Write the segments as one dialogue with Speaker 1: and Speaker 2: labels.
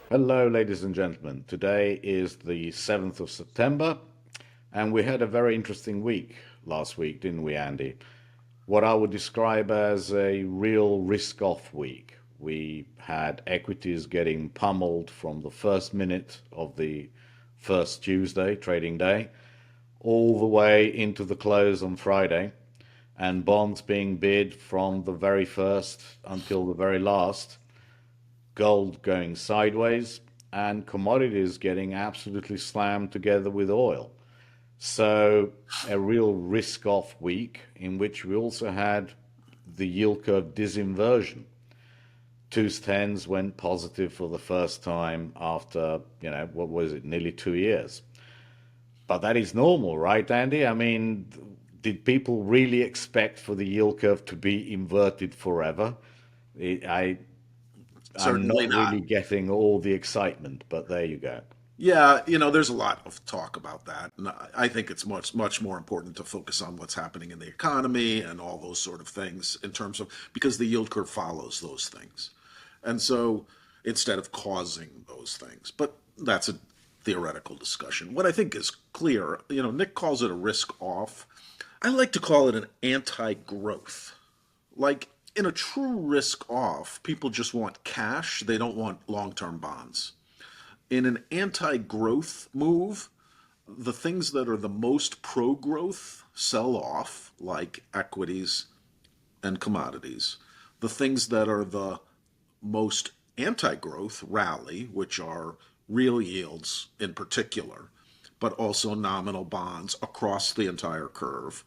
Speaker 1: Hello, ladies and gentlemen. Today is the 7th of September, and we had a very interesting week last week, didn't we, Andy? What I would describe as a real risk off week. We had equities getting pummeled from the first minute of the first Tuesday trading day all the way into the close on Friday, and bonds being bid from the very first until the very last, gold going sideways, and commodities getting absolutely slammed together with oil. So, a real risk off week in which we also had the yield curve disinversion. Twos tens went positive for the first time after, what was it, nearly 2 years. But that is normal, right, Andy? I mean, did people really expect for the yield curve to be inverted forever? It, I, I'm
Speaker 2: Certainly
Speaker 1: not
Speaker 2: not.
Speaker 1: really getting all the excitement, but there you go.
Speaker 2: Yeah, there's a lot of talk about that. And I think it's much more important to focus on what's happening in the economy and all those sort of things in terms of because the yield curve follows those things. And so instead of causing those things. But that's a theoretical discussion. What I think is clear, Nick calls it a risk off. I like to call it an anti-growth. Like in a true risk off, people just want cash, they don't want long-term bonds. In an anti-growth move, the things that are the most pro-growth sell off, like equities and commodities. The things that are the most anti-growth rally, which are real yields in particular, but also nominal bonds across the entire curve.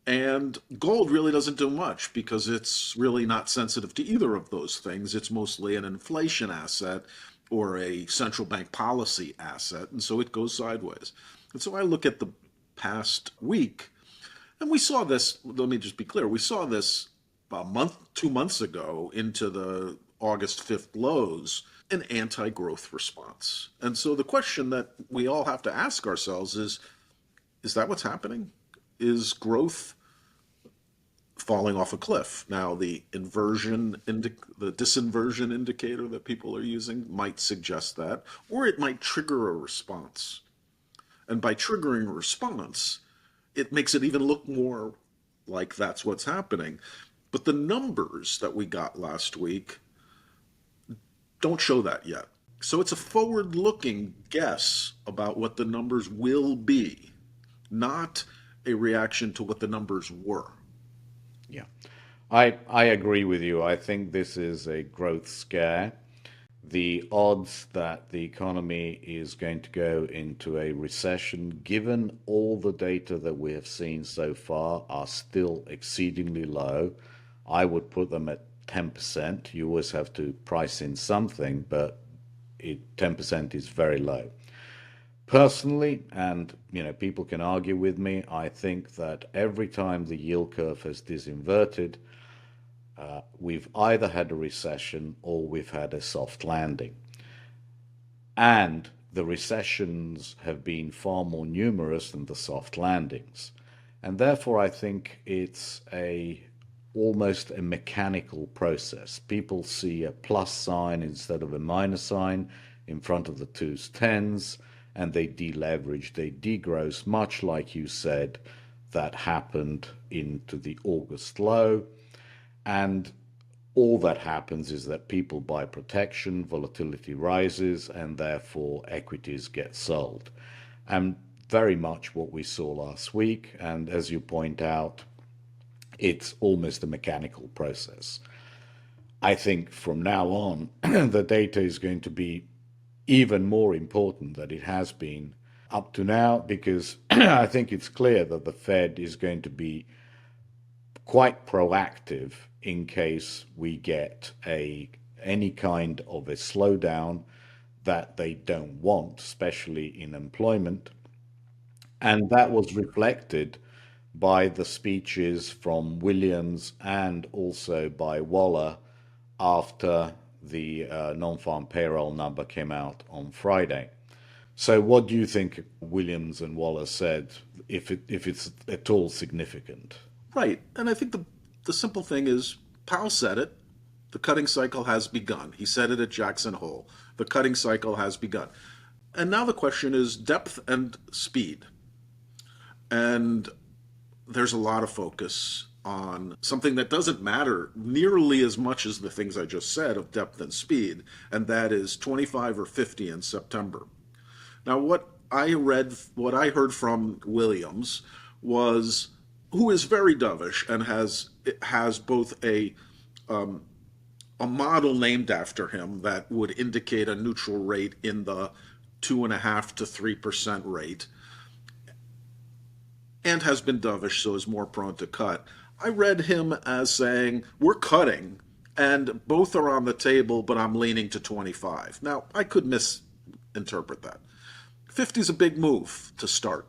Speaker 2: And gold really doesn't do much because it's really not sensitive to either of those things. It's mostly an inflation asset or a central bank policy asset, and so it goes sideways. And so I look at the past week, and we saw this, let me just be clear, we saw this a month, 2 months ago into the August 5th lows, an anti growth response. And so the question that we all have to ask ourselves is that what's happening? Is growth falling off a cliff? Now, the disinversion indicator that people are using might suggest that, or it might trigger a response. And by triggering a response, it makes it even look more like that's what's happening. But the numbers that we got last week don't show that yet. So it's a forward looking guess about what the numbers will be, not a reaction to what the numbers were.
Speaker 1: Yeah. I agree with you. I think this is a growth scare. The odds that the economy is going to go into a recession, given all the data that we have seen so far, are still exceedingly low. I would put them at 10%. You always have to price in something, but 10% is very low. Personally, and people can argue with me, I think that every time the yield curve has disinverted, we've either had a recession or we've had a soft landing. And the recessions have been far more numerous than the soft landings. And therefore, I think it's a almost a mechanical process. People see a plus sign instead of a minus sign in front of the twos, tens, and they deleverage, they degross, much like you said that happened into the August low. And all that happens is that people buy protection, volatility rises, and therefore equities get sold. And very much what we saw last week. And as you point out, it's almost a mechanical process. I think from now on, the data is going to be even more important than it has been up to now because I think it's clear that the Fed is going to be quite proactive in case we get a any kind of a slowdown that they don't want, especially in employment. And that was reflected by the speeches from Williams and also by Waller after the non-farm payroll number came out on Friday. So, what do you think Williams and Waller said, if it's at all significant?
Speaker 2: Right. And I think the simple thing is Powell said it. The cutting cycle has begun. He said it at Jackson Hole. The cutting cycle has begun. And now the question is depth and speed. And there's a lot of focus on something that doesn't matter nearly as much as the things I just said of depth and speed, and that is 25 or 50 in September. Now, what I heard from Williams was, who is very dovish and has both a model named after him that would indicate a neutral rate in the 2.5% to 3% rate, and has been dovish, so is more prone to cut. I read him as saying, we're cutting, and both are on the table, but I'm leaning to 25. Now, I could misinterpret that. 50 is a big move to start.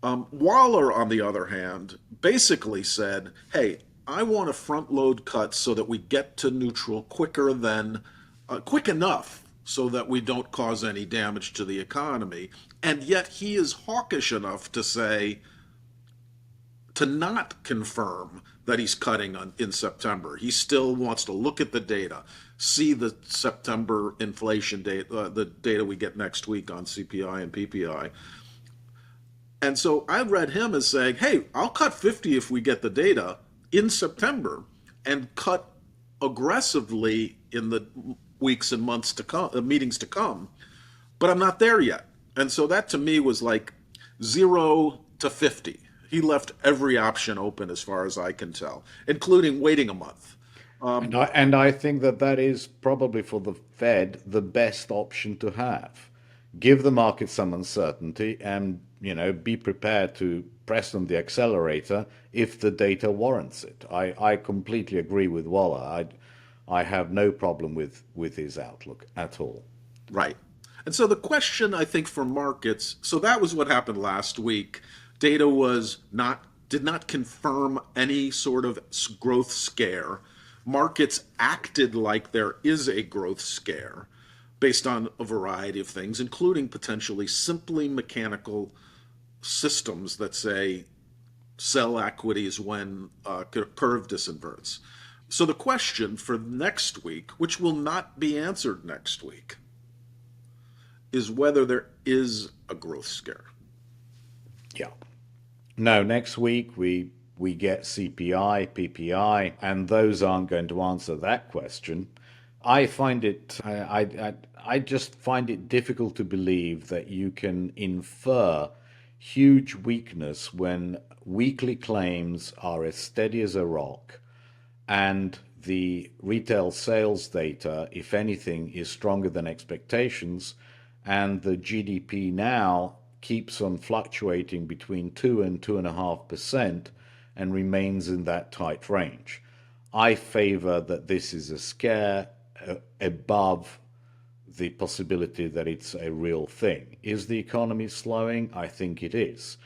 Speaker 2: Waller, on the other hand, basically said, hey, I want to front load cuts so that we get to neutral quick enough so that we don't cause any damage to the economy. And yet he is hawkish enough to not confirm that he's cutting in September. He still wants to look at the data, see the September inflation data, the data we get next week on CPI and PPI. And so I read him as saying, hey, I'll cut 50 if we get the data in September, and cut aggressively in the weeks and months to come, meetings to come, but I'm not there yet. And so that to me was like 0 to 50. He left every option open as far as I can tell, including waiting a month.
Speaker 1: And I think that that is probably for the Fed the best option to have. Give the market some uncertainty and, be prepared to press on the accelerator if the data warrants it. I completely agree with Waller. I have no problem with his outlook at all.
Speaker 2: Right. And so the question, I think, for markets, so that was what happened last week. Data did not confirm any sort of growth scare. Markets acted like there is a growth scare based on a variety of things, including potentially simply mechanical systems that say sell equities when curve disinverts. So the question for next week, which will not be answered next week, is whether there is a growth scare.
Speaker 1: Yeah. No, next week we get CPI, PPI, and those aren't going to answer that question. I just find it difficult to believe that you can infer huge weakness when weekly claims are as steady as a rock and the retail sales data, if anything, is stronger than expectations, and the GDP now keeps on fluctuating between 2 and 2.5% and remains in that tight range. I favor that this is a scare above the possibility that it's a real thing. Is the economy slowing? I think it is.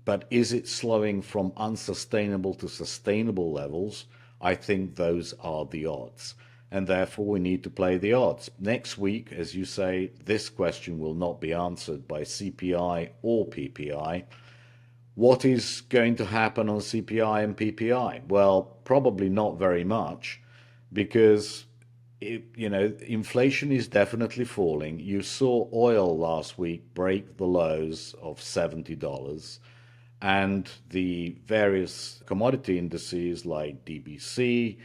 Speaker 1: But is it slowing from unsustainable to sustainable levels? I think those are the odds. And therefore we need to play the odds. Next week, as you say, this question will not be answered by CPI or PPI. What is going to happen on CPI and PPI? Well, probably not very much, because inflation is definitely falling. You saw oil last week break the lows of $70, and the various commodity indices like DBC,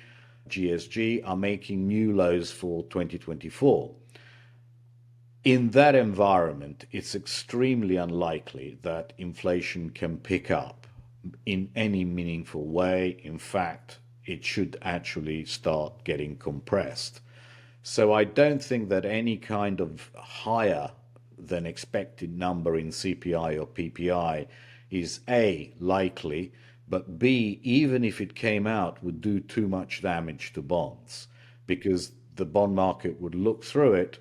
Speaker 1: GSG are making new lows for 2024. In that environment, it's extremely unlikely that inflation can pick up in any meaningful way. In fact, it should actually start getting compressed. So I don't think that any kind of higher than expected number in CPI or PPI is A, likely, but B, even if it came out, would do too much damage to bonds, because the bond market would look through it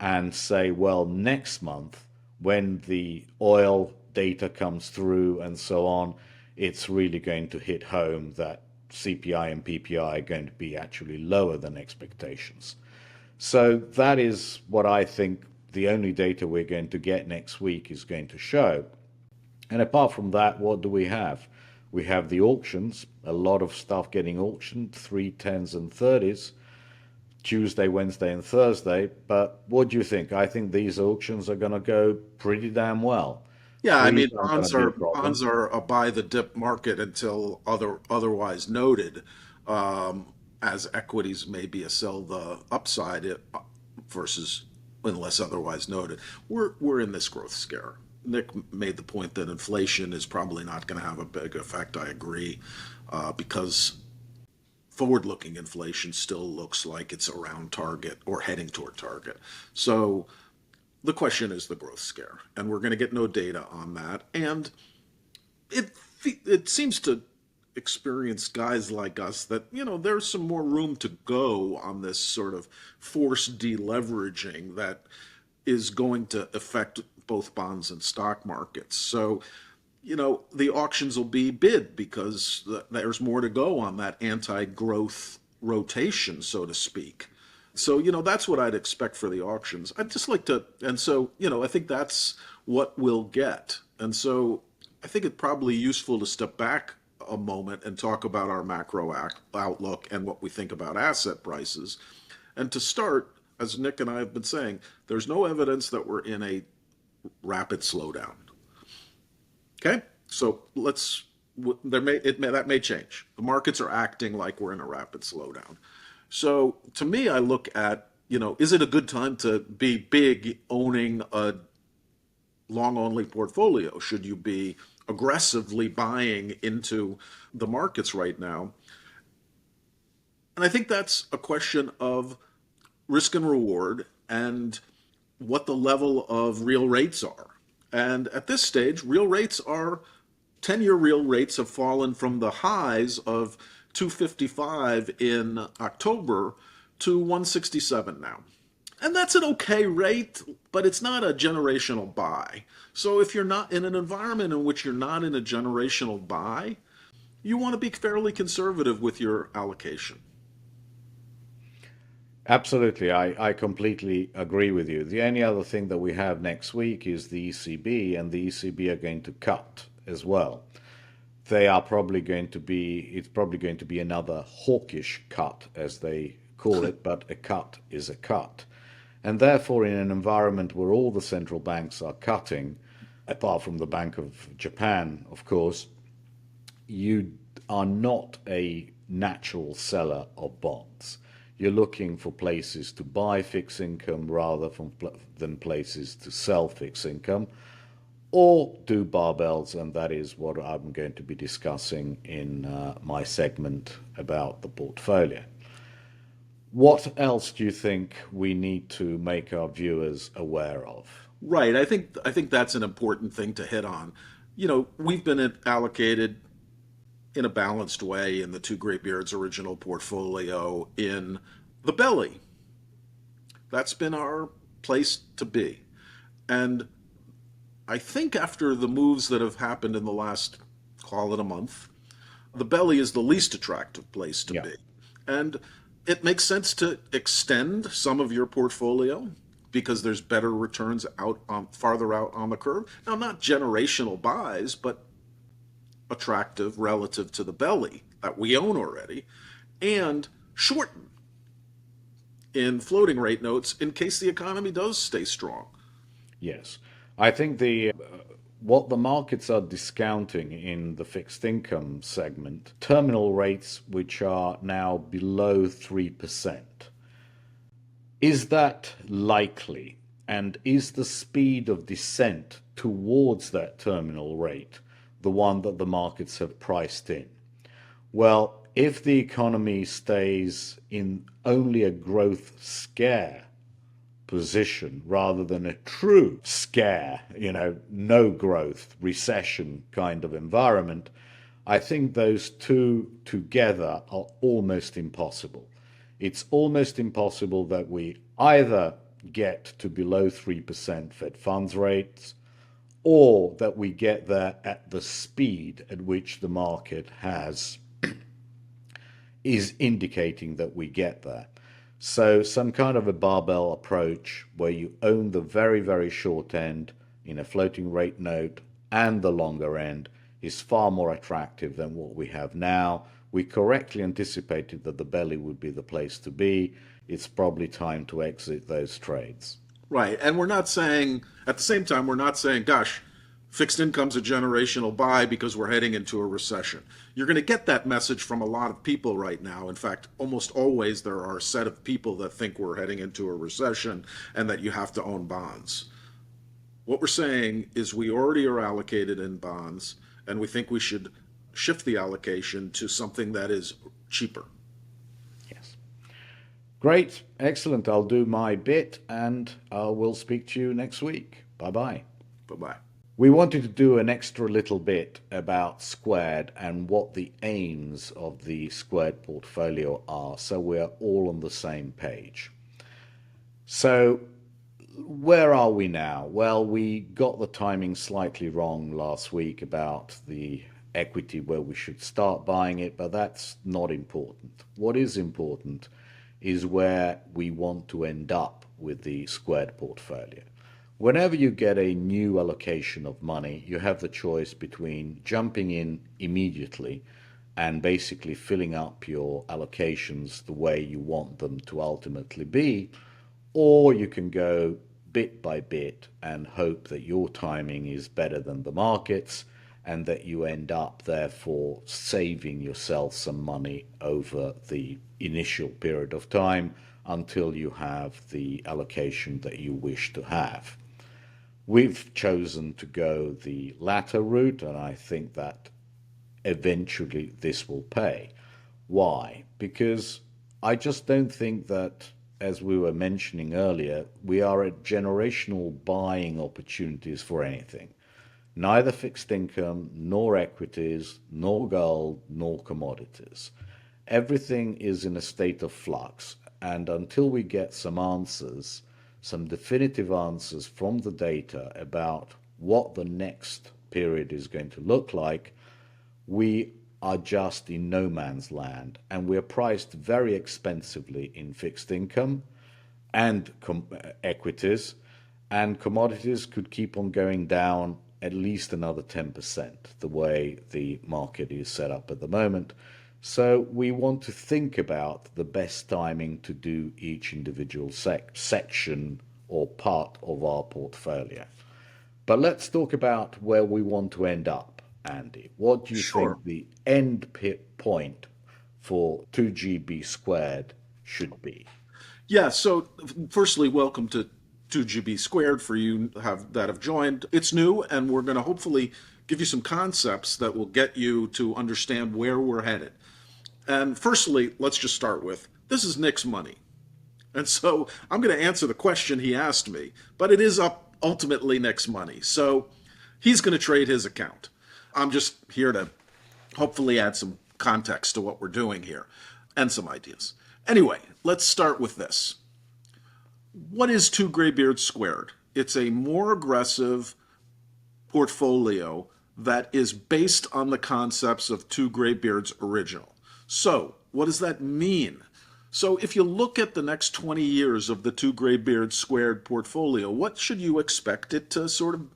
Speaker 1: and say, well, next month, when the oil data comes through and so on, it's really going to hit home that CPI and PPI are going to be actually lower than expectations. So that is what I think the only data we're going to get next week is going to show. And apart from that, what do we have? We have the auctions, a lot of stuff getting auctioned, 3, 10s, and 30s, Tuesday, Wednesday, and Thursday. But what do you think? I think these auctions are going to go pretty damn well.
Speaker 2: Yeah, I
Speaker 1: Threes
Speaker 2: mean,
Speaker 1: aren't going to be a
Speaker 2: bonds
Speaker 1: problem.
Speaker 2: are a buy the dip market until otherwise noted, as equities may be a sell the upside versus unless otherwise noted. We're in this growth scare. Nick made the point that inflation is probably not going to have a big effect. I agree, because forward-looking inflation still looks like it's around target or heading toward target. So the question is the growth scare, and we're going to get no data on that. And it it seems to experienced guys like us that there's some more room to go on this sort of forced deleveraging that is going to affect both bonds and stock markets. So the auctions will be bid because there's more to go on that anti-growth rotation, so to speak. So, that's what I'd expect for the auctions. I'd just like to, and so, I think that's what we'll get. And so I think it's probably useful to step back a moment and talk about our macro outlook and what we think about asset prices. And to start, as Nick and I have been saying, there's no evidence that we're in a rapid slowdown. Okay, so that may change. The markets are acting like we're in a rapid slowdown. So to me, I look at, is it a good time to be big owning a long only portfolio? Should you be aggressively buying into the markets right now? And I think that's a question of risk and reward and what the level of real rates are. And at this stage, 10-year real rates have fallen from the highs of 255 in October to 167 now. And that's an okay rate, but it's not a generational buy. So if you're not in an environment in which you're not in a generational buy, you want to be fairly conservative with your allocation.
Speaker 1: Absolutely, I completely agree with you. The only other thing that we have next week is the ECB, and the ECB are going to cut as well. They are probably going to be, it's probably going to be another hawkish cut, as they call it, but a cut is a cut. And therefore, in an environment where all the central banks are cutting, apart from the Bank of Japan, of course, you are not a natural seller of bonds. You're looking for places to buy fixed income rather than places to sell fixed income or do barbells, and that is what I'm going to be discussing in my segment about the portfolio. What else do you think we need to make our viewers aware of?
Speaker 2: Right. I think that's an important thing to hit on. We've been allocated in a balanced way in the two Graybeards original portfolio in the belly. That's been our place to be. And I think after the moves that have happened in the last, call it a month, the belly is the least attractive place to
Speaker 1: Yeah.
Speaker 2: be. And it makes sense to extend some of your portfolio because there's better returns farther out on the curve. Now, not generational buys, but attractive relative to the belly that we own already, and shorten in floating rate notes in case the economy does stay strong.
Speaker 1: Yes. I think the what the markets are discounting in the fixed income segment, terminal rates which are now below 3%. Is that likely? And is the speed of descent towards that terminal rate the one that the markets have priced in? Well, if the economy stays in only a growth scare position rather than a true scare, no growth, recession kind of environment, I think those two together are almost impossible. It's almost impossible that we either get to below 3% Fed funds rates or that we get there at the speed at which the market is indicating that we get there. So some kind of a barbell approach where you own the very, very short end in a floating rate note and the longer end is far more attractive than what we have now. We correctly anticipated that the belly would be the place to be. It's probably time to exit those trades.
Speaker 2: Right. And we're not saying, at the same time, we're not saying, gosh, fixed income's a generational buy because we're heading into a recession. You're going to get that message from a lot of people right now. In fact, almost always there are a set of people that think we're heading into a recession and that you have to own bonds. What we're saying is we already are allocated in bonds, and we think we should shift the allocation to something that is cheaper.
Speaker 1: Yes. Great. Excellent. I'll do my bit and I will speak to you next week. Bye bye.
Speaker 2: Bye bye.
Speaker 1: We wanted to do an extra little bit about Squared and what the aims of the Squared portfolio are, so we're all on the same page. So, where are we now? Well, we got the timing slightly wrong last week about the equity where we should start buying it, but that's not important. What is important is where we want to end up with the Squared portfolio. Whenever you get a new allocation of money, you have the choice between jumping in immediately and basically filling up your allocations the way you want them to ultimately be, or you can go bit by bit and hope that your timing is better than the markets and that you end up therefore saving yourself some money over the initial period of time until you have the allocation that you wish to have. We've chosen to go the latter route, and I think that eventually this will pay. Why? Because I just don't think that, as we were mentioning earlier, we are at generational buying opportunities for anything. Neither fixed income, nor equities, nor gold, nor commodities. Everything is in a state of flux, and until we get some answers, some definitive answers from the data about what the next period is going to look like, we are just in no man's land, and we're priced very expensively in fixed income and equities, and commodities could keep on going down at least another 10%, the way the market is set up at the moment. So we want to think about the best timing to do each individual section or part of our portfolio. But let's talk about where we want to end up, Andy. What do you
Speaker 2: Sure.
Speaker 1: think the end point for 2GB squared should be?
Speaker 2: Yeah, so firstly, welcome to 2GB squared for you that have joined. It's new, and we're going to hopefully give you some concepts that will get you to understand where we're headed. And firstly, let's just start with this is Nick's money. And so I'm going to answer the question he asked me, but it is up ultimately Nick's money. So he's going to trade his account. I'm just here to hopefully add some context to what we're doing here and some ideas. Anyway, let's start with this. What is Two Graybeards Squared? It's a more aggressive portfolio that is based on the concepts of Two Graybeards original. So, what does that mean? So, if you look at the next 20 years of the Two Graybeards Squared portfolio, what should you expect it to sort of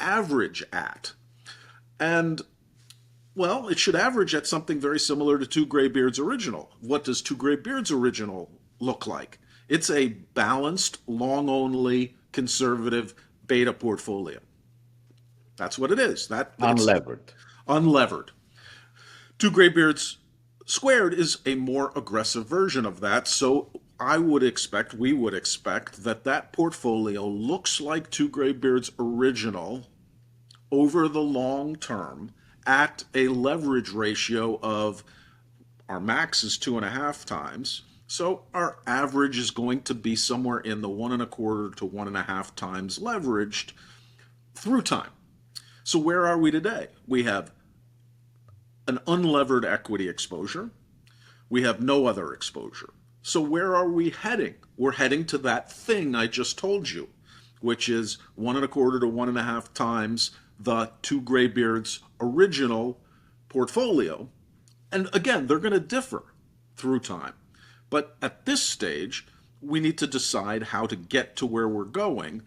Speaker 2: average at? And, well, it should average at something very similar to Two Graybeards original. What does Two Graybeards original look like? It's a balanced, long-only, conservative beta portfolio. That's what it is. It's
Speaker 1: Unlevered.
Speaker 2: unlevered. Two Graybeards Squared is a more aggressive version of that, so we would expect that portfolio looks like Two Graybeards original over the long term at a leverage ratio of, our max is 2.5 times. So our average is going to be somewhere in the 1.25 to 1.5 times leveraged through time. So where are we today? We have an unlevered equity exposure. We have no other exposure. So where are we heading? We're heading to that thing I just told you, which is 1.25 to 1.5 times the Two Graybeards original portfolio. And again, they're going to differ through time. But at this stage, we need to decide how to get to where we're going.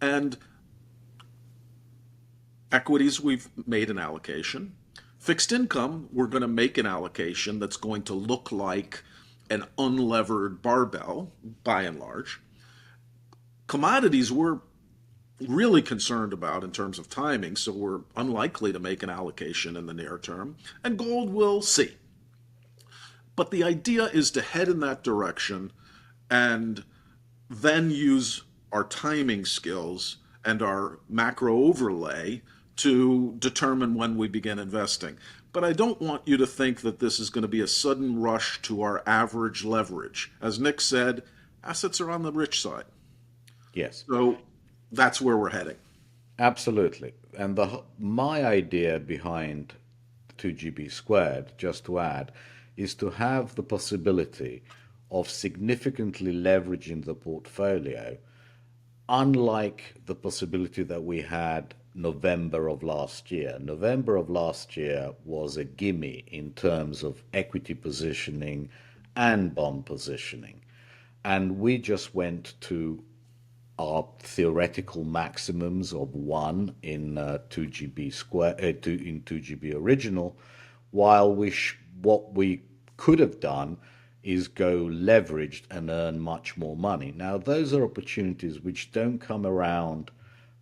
Speaker 2: And Equities, we've made an allocation. Fixed income, we're going to make an allocation that's going to look like an unlevered barbell by and large. Commodities, we're really concerned about in terms of timing, so we're unlikely to make an allocation in the near term. And gold, we'll see. But the idea is to head in that direction and then use our timing skills and our macro overlay to determine when we begin investing. But I don't want you to think that this is going to be a sudden rush to our average leverage. As Nick said, assets are on the rich side.
Speaker 1: Yes.
Speaker 2: So that's where we're heading.
Speaker 1: Absolutely. And my idea behind 2GB squared, just to add, is to have the possibility of significantly leveraging the portfolio, unlike the possibility that we had November of last year. November of last year was a gimme in terms of equity positioning and bond positioning. And we just went to our theoretical maximums of one in 2GB square in 2GB original, while what we could have done is go leveraged and earn much more money. Now, those are opportunities which don't come around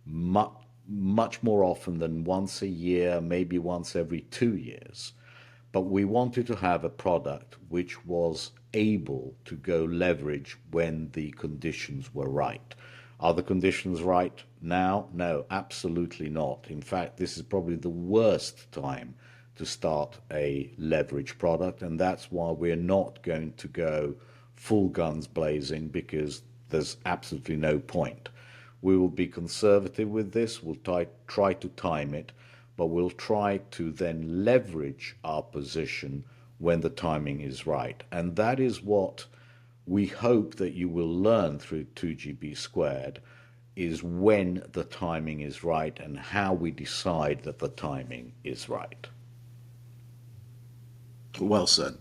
Speaker 1: much more often than once a year, maybe once every 2 years. But we wanted to have a product which was able to go leverage when the conditions were right. Are the conditions right now? No, absolutely not. In fact, this is probably the worst time to start a leverage product, and that's why we're not going to go full guns blazing, because there's absolutely no point. We will be conservative with this. We'll try to time it, but we'll try to then leverage our position when the timing is right. And that is what we hope that you will learn through 2GB squared, is when the timing is right and how we decide that the timing is right.
Speaker 2: Well said.